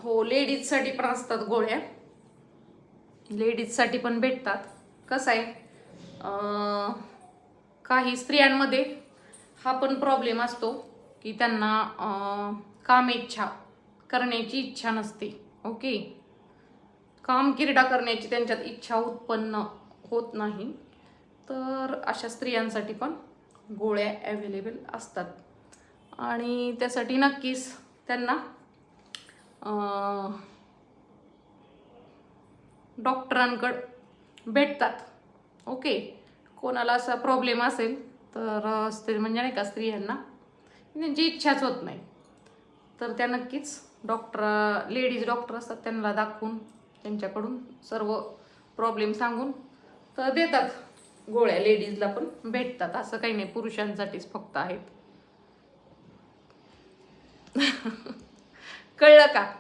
हो, लेडीजसाठी पण असतात गोळ्या, लेडीजसाठी पण भेटतात. कसं आहे, काही स्त्रियांमध्ये हा पण प्रॉब्लेम असतो की त्यांना कामेच्छा करण्याची इच्छा नसते. ओके, कामकिरडा करण्याची त्यांच्यात इच्छा उत्पन्न होत नाही, तर अशा स्त्रियांसाठी पण गोळ्या अवेलेबल असतात. आणि त्यासाठी नक्कीच त्यांना डॉक्टरांकडे भेटतात. ओके, कोणाला असा प्रॉब्लेम असेल तर स्त्री म्हणजे नाही का, स्त्रियांना त्यांची इच्छाच होत नाही, तर त्या नक्कीच लेडीज डॉक्टर असतात, त्यांना दाखवून त्यांच्याकडून सर्व प्रॉब्लेम सांगून तर देतात गोळ्या. लेडीजला पण भेटतात, असं काही नाही पुरुषांसाठीच फक्त आहेत. कळलं का?